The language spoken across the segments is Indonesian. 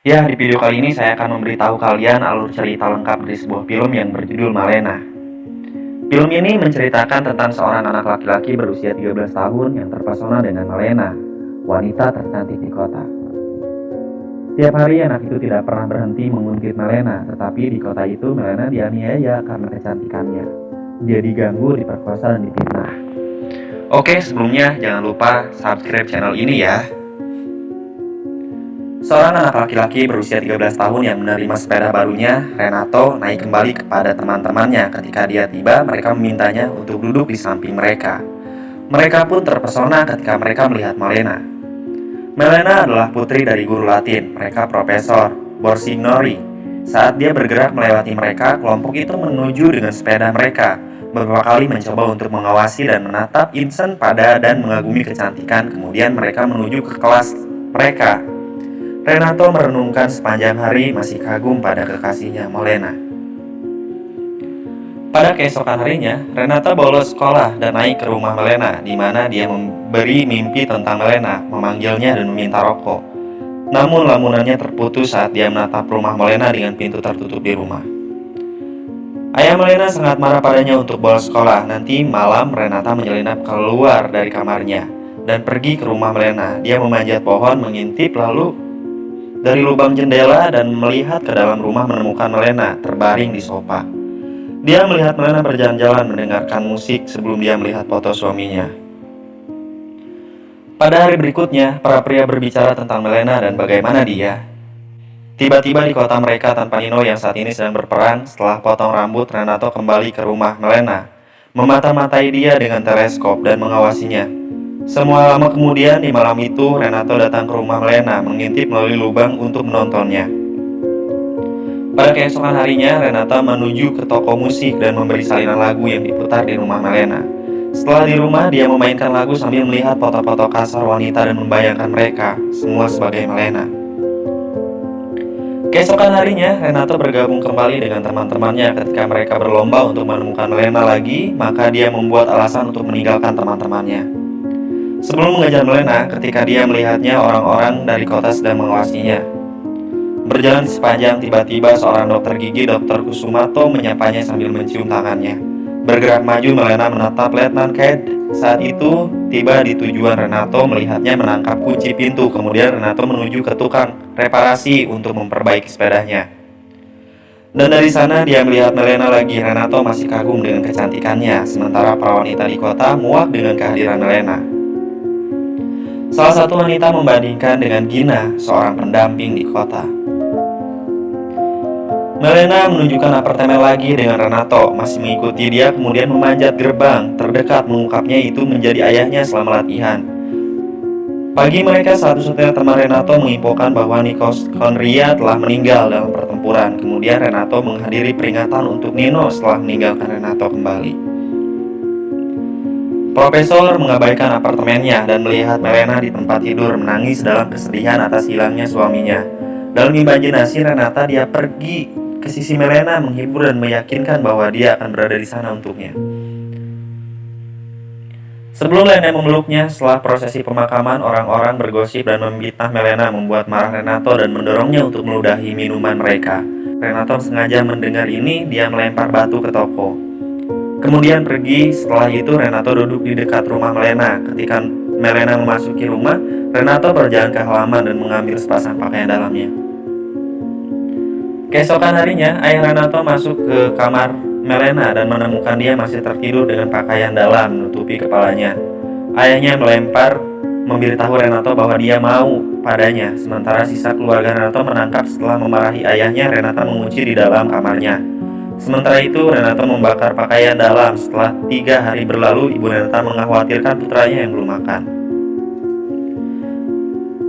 Ya, di video kali ini saya akan memberitahu kalian alur cerita lengkap dari sebuah film yang berjudul Malena. Film ini menceritakan tentang seorang anak laki-laki berusia 13 tahun yang terpesona dengan Malena, wanita tercantik di kota. Tiap hari anak itu tidak pernah berhenti menguntit Malena, tetapi di kota itu Malena dianiaya karena kecantikannya. Dia diganggu, diperkosa, dan difitnah. Oke, sebelumnya jangan lupa subscribe channel ini ya. Seorang anak laki-laki berusia 13 tahun yang menerima sepeda barunya, Renato, naik kembali kepada teman-temannya. Ketika dia tiba, mereka memintanya untuk duduk di samping mereka. Mereka pun terpesona ketika mereka melihat Malena. Malena adalah putri dari guru Latin, mereka Profesor Borsignori. Saat dia bergerak melewati mereka, kelompok itu menuju dengan sepeda mereka. Beberapa kali mencoba untuk mengawasi dan menatap Vincent pada dan mengagumi kecantikan. Kemudian mereka menuju ke kelas mereka. Renato merenungkan sepanjang hari, masih kagum pada kekasihnya Malena. Pada keesokan harinya, Renata bolos sekolah dan naik ke rumah Malena, di mana dia memberi mimpi tentang Malena, memanggilnya dan meminta rokok. Namun lamunannya terputus saat dia menatap rumah Malena dengan pintu tertutup di rumah. Ayah Malena sangat marah padanya untuk bolos sekolah. Nanti malam Renata menyelinap keluar dari kamarnya dan pergi ke rumah Malena. Dia memanjat pohon, mengintip lalu dari lubang jendela dan melihat ke dalam rumah menemukan Malena terbaring di sofa. Dia melihat Malena berjalan-jalan mendengarkan musik sebelum dia melihat foto suaminya. Pada hari berikutnya, para pria berbicara tentang Malena dan bagaimana dia. Tiba-tiba di kota mereka tanpa Nino yang saat ini sedang berperang, setelah potong rambut, Renato kembali ke rumah Malena, memata-matai dia dengan teleskop dan mengawasinya. Semua lama kemudian, di malam itu, Renato datang ke rumah Malena, mengintip melalui lubang untuk menontonnya. Pada keesokan harinya, Renata menuju ke toko musik dan memberi salinan lagu yang diputar di rumah Malena. Setelah di rumah, dia memainkan lagu sambil melihat foto-foto kasar wanita dan membayangkan mereka, semua sebagai Malena. Keesokan harinya, Renato bergabung kembali dengan teman-temannya. Ketika mereka berlomba untuk menemukan Malena lagi, maka dia membuat alasan untuk meninggalkan teman-temannya. Sebelum mengejar Malena, ketika dia melihatnya, orang-orang dari kota sedang mengawasinya. Berjalan di sepanjang, tiba-tiba seorang dokter gigi, Dr. Kusumato, menyapanya sambil mencium tangannya. Bergerak maju, Malena menatap Letnan Cade. Saat itu, tiba di tujuan. Renato melihatnya menangkap kunci pintu. Kemudian Renato menuju ke tukang reparasi untuk memperbaiki sepedanya. Dan dari sana dia melihat Malena lagi. Renato masih kagum dengan kecantikannya, sementara para wanita di kota muak dengan kehadiran Malena. Salah satu wanita membandingkan dengan Gina, seorang pendamping di kota. Malena menunjukkan apartemen lagi dengan Renato, masih mengikuti dia, kemudian memanjat gerbang terdekat, mengungkapnya itu menjadi ayahnya selama latihan. Pagi mereka, satu-satunya teman Renato menginfokan bahwa Nikos Conria telah meninggal dalam pertempuran. Kemudian Renato menghadiri peringatan untuk Nino setelah meninggalkan Renato kembali. Profesor mengabaikan apartemennya dan melihat Malena di tempat tidur menangis dalam kesedihan atas hilangnya suaminya. Dalam imajinasi Renata, dia pergi ke sisi Malena, menghibur dan meyakinkan bahwa dia akan berada di sana untuknya. Sebelum Lena memeluknya, setelah prosesi pemakaman, orang-orang bergosip dan memfitnah Malena, membuat marah Renato dan mendorongnya untuk meludahi minuman mereka. Renato sengaja mendengar ini, dia melempar batu ke toko. Kemudian pergi. Setelah itu Renato duduk di dekat rumah Malena. Ketika Malena memasuki rumah, Renato berjalan ke halaman dan mengambil sepasang pakaian dalamnya. Keesokan harinya, ayah Renato masuk ke kamar Malena dan menemukan dia masih tertidur dengan pakaian dalam menutupi kepalanya. Ayahnya memberitahu Renato bahwa dia mau padanya, sementara sisa keluarga Renato menangkap. Setelah memarahi ayahnya, Renata mengunci di dalam kamarnya. Sementara itu, Renato membakar pakaian dalam. Setelah 3 hari berlalu, ibu Renata mengkhawatirkan putranya yang belum makan.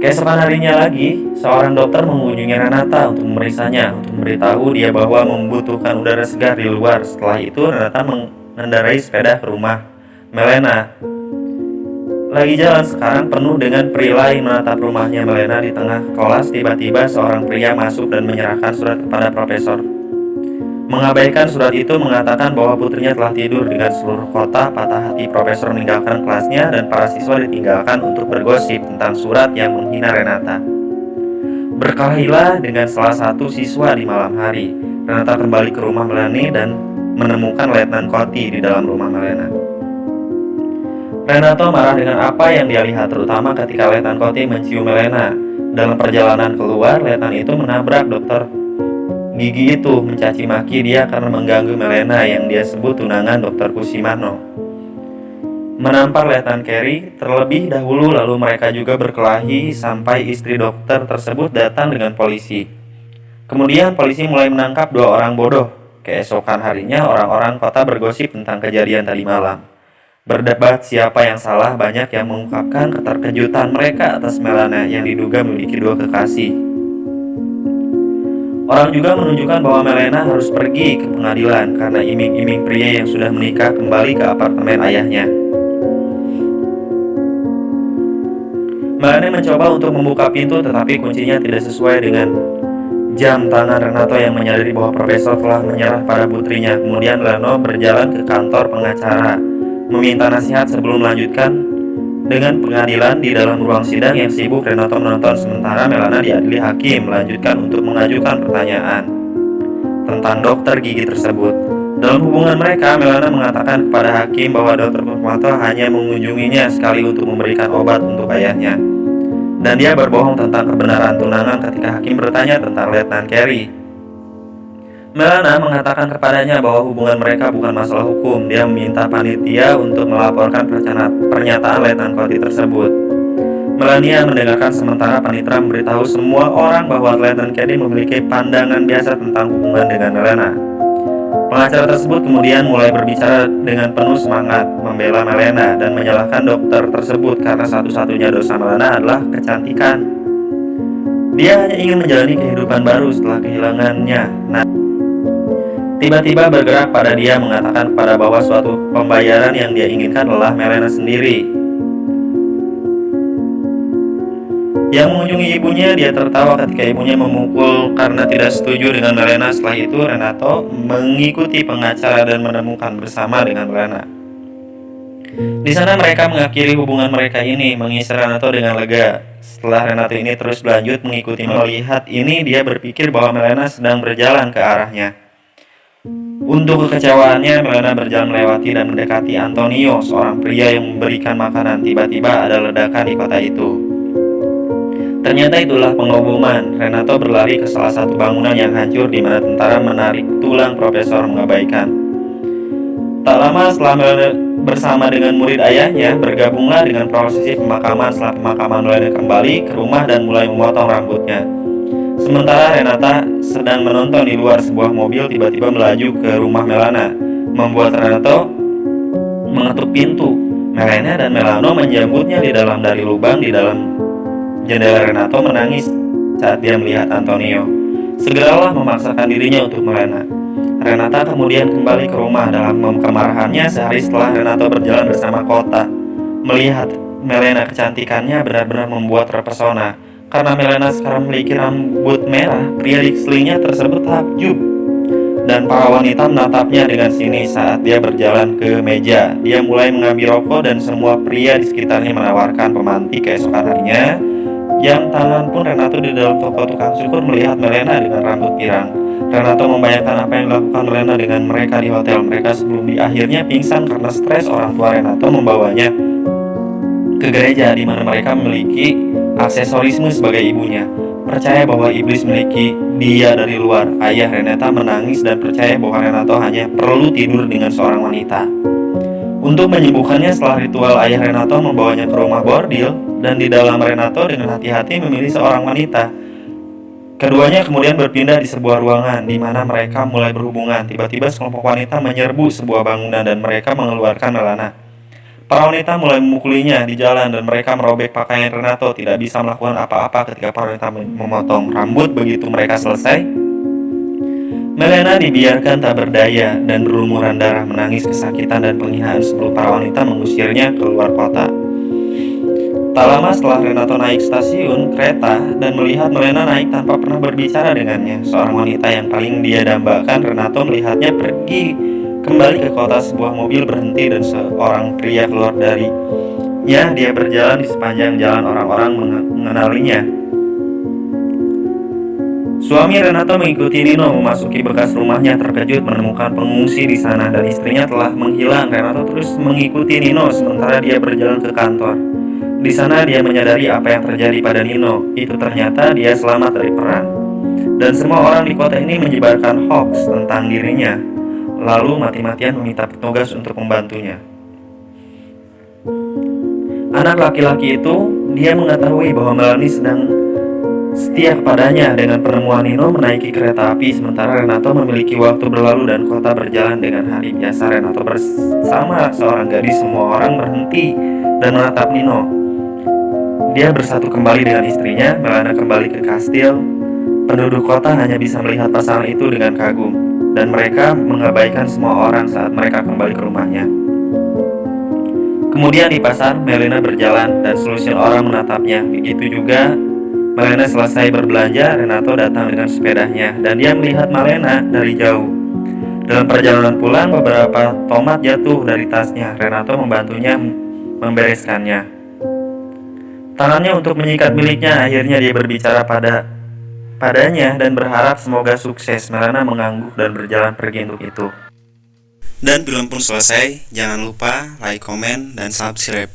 Keesokan harinya lagi, seorang dokter mengunjungi Renata untuk memeriksanya, untuk memberitahu dia bahwa membutuhkan udara segar di luar. Setelah itu, Renata mengendarai sepeda ke rumah Malena. Lagi jalan, sekarang penuh dengan pria lain menatap rumahnya Malena. Di tengah kelas, tiba-tiba seorang pria masuk dan menyerahkan surat kepada profesor. Mengabaikan surat itu mengatakan bahwa putrinya telah tidur. Dengan seluruh kota patah hati, profesor meninggalkan kelasnya dan para siswa ditinggalkan untuk bergosip tentang surat yang menghina Renata. Berkelahilah dengan salah satu siswa di malam hari. Renata kembali ke rumah Melanie dan menemukan Letnan Coty di dalam rumah Melena. Renato marah dengan apa yang dia lihat, terutama ketika Letnan Coty mencium Melena. Dalam perjalanan keluar, Letnan itu menabrak dokter gigi itu, mencaci maki dia karena mengganggu Melena yang dia sebut tunangan dokter Cusimano. Menampar Letnan Carey terlebih dahulu, lalu mereka juga berkelahi sampai istri dokter tersebut datang dengan polisi. Kemudian polisi mulai menangkap dua orang bodoh. Keesokan harinya orang-orang kota bergosip tentang kejadian tadi malam. Berdebat siapa yang salah, banyak yang mengungkapkan keterkejutan mereka atas Melena yang diduga memiliki dua kekasih. Orang juga menunjukkan bahwa Melena harus pergi ke pengadilan karena iming-iming pria yang sudah menikah kembali ke apartemen ayahnya. Melanie mencoba untuk membuka pintu, tetapi kuncinya tidak sesuai dengan jam tangan Renato yang menyadari bahwa profesor telah menyerah pada putrinya. Kemudian Leno berjalan ke kantor pengacara, meminta nasihat sebelum melanjutkan dengan pengadilan. Di dalam ruang sidang yang sibuk, Renato menonton sementara Melena diadili hakim melanjutkan untuk mengajukan pertanyaan tentang dokter gigi tersebut. Dalam hubungan mereka, Melena mengatakan kepada hakim bahwa dokter Cusimano hanya mengunjunginya sekali untuk memberikan obat untuk ayahnya, dan dia berbohong tentang kebenaran tunangan ketika hakim bertanya tentang Letnan Carey. Melena mengatakan kepadanya bahwa hubungan mereka bukan masalah hukum. Dia meminta panitia untuk melaporkan pernyataan Letnan Coty tersebut. Melania mendengarkan sementara panitera memberitahu semua orang bahwa Letnan Carey memiliki pandangan biasa tentang hubungan dengan Melena. Pengacara tersebut kemudian mulai berbicara dengan penuh semangat, membela Melena dan menyalahkan dokter tersebut karena satu-satunya dosa Melena adalah kecantikan. Dia hanya ingin menjalani kehidupan baru setelah kehilangannya. Tiba-tiba bergerak pada dia, mengatakan kepada bahwa suatu pembayaran yang dia inginkan adalah Melena sendiri. Yang mengunjungi ibunya, dia tertawa ketika ibunya memukul karena tidak setuju dengan Melena. Setelah itu, Renato mengikuti pengacara dan menemukan bersama dengan Melena. Di sana mereka mengakhiri hubungan mereka ini, mengisi Renato dengan lega. Setelah Renato ini terus berlanjut mengikuti melihat ini, dia berpikir bahwa Melena sedang berjalan ke arahnya. Untuk kekecewaannya, Melena berjalan melewati dan mendekati Antonio, seorang pria yang memberikan makanan. Tiba-tiba ada ledakan di kota itu. Ternyata itulah pengeboman. Renato berlari ke salah satu bangunan yang hancur di mana tentara menarik tulang profesor mengabaikan. Tak lama setelah Melena bersama dengan murid ayahnya bergabunglah dengan prosesi pemakaman. Setelah pemakaman, Melena kembali ke rumah dan mulai memotong rambutnya. Sementara Renata sedang menonton di luar, sebuah mobil tiba-tiba melaju ke rumah Melena, membuat Renato mengetuk pintu. Melena dan Melano menyambutnya di dalam dari lubang di dalam jendela. Renato menangis saat dia melihat Antonio. Segeralah memaksakan dirinya untuk Melena. Renata kemudian kembali ke rumah. Dalam kemarahannya, sehari setelah Renato berjalan bersama kota, melihat Melena, kecantikannya benar-benar membuat terpesona. Karena Melena sekarang memiliki rambut merah, pria di sekelilingnya tersebut takjub. Dan para wanita menatapnya dengan sinis saat dia berjalan ke meja. Dia mulai mengambil rokok dan semua pria di sekitarnya menawarkan pemantik. Keesokan harinya, jam tangan pun Renato di dalam toko tukang cukur melihat Melena dengan rambut pirang. Renato membayangkan apa yang dilakukan Melena dengan mereka di hotel mereka sebelum akhirnya pingsan karena stres. Orang tua Renato membawanya ke gereja di mana mereka memiliki aksesorisme sebagai ibunya, percaya bahwa iblis memiliki dia dari luar. Ayah Renata menangis dan percaya bahwa Renato hanya perlu tidur dengan seorang wanita. Untuk menyembuhkannya, setelah ritual, ayah Renato membawanya ke rumah bordil, dan di dalam Renato dengan hati-hati memilih seorang wanita. Keduanya kemudian berpindah di sebuah ruangan di mana mereka mulai berhubungan. Tiba-tiba sekelompok wanita menyerbu sebuah bangunan dan mereka mengeluarkan Melena. Para wanita mulai memukulinya di jalan dan mereka merobek pakaian Renato. Tidak bisa melakukan apa-apa ketika para wanita memotong rambut. Begitu mereka selesai, Melena dibiarkan tak berdaya dan berlumuran darah, menangis kesakitan dan penghinaan sebelum para wanita mengusirnya keluar kota. Tak lama setelah Renato naik stasiun kereta dan melihat Melena naik tanpa pernah berbicara dengannya, seorang wanita yang paling dia dambakan, Renato melihatnya pergi kembali ke kota. Sebuah mobil berhenti dan seorang pria keluar darinya. Dia berjalan di sepanjang jalan, orang-orang mengenalinya. Suami Renato mengikuti Nino memasuki bekas rumahnya, terkejut menemukan pengungsi di sana dan istrinya telah menghilang. Renato terus mengikuti Nino sementara dia berjalan ke kantor. Di sana dia menyadari apa yang terjadi pada Nino. Itu ternyata dia selamat dari perang. Dan semua orang di kota ini menyebarkan hoax tentang dirinya, lalu mati-matian meminta petugas untuk membantunya. Anak laki-laki itu, dia mengetahui bahwa Melanie sedang setia kepadanya. Dengan penemuan Nino menaiki kereta api, sementara Renato memiliki waktu berlalu dan kota berjalan dengan hari biasa. Renato bersama seorang gadis, semua orang berhenti dan menatap Nino. Dia bersatu kembali dengan istrinya. Melania kembali ke kastil. Penduduk kota hanya bisa melihat pasangan itu dengan kagum, dan mereka mengabaikan semua orang saat mereka kembali ke rumahnya. Kemudian di pasar, Melena berjalan dan selusin orang menatapnya. Begitu juga Melena selesai berbelanja, Renato datang dengan sepedanya dan dia melihat Melena dari jauh. Dalam perjalanan pulang, beberapa tomat jatuh dari tasnya. Renato membantunya membereskannya. Tangannya untuk menyikat miliknya, akhirnya dia berbicara padanya dan berharap semoga sukses. Melena mengangguk dan berjalan pergi untuk itu. Dan film pun selesai. Jangan lupa like, komen, dan subscribe.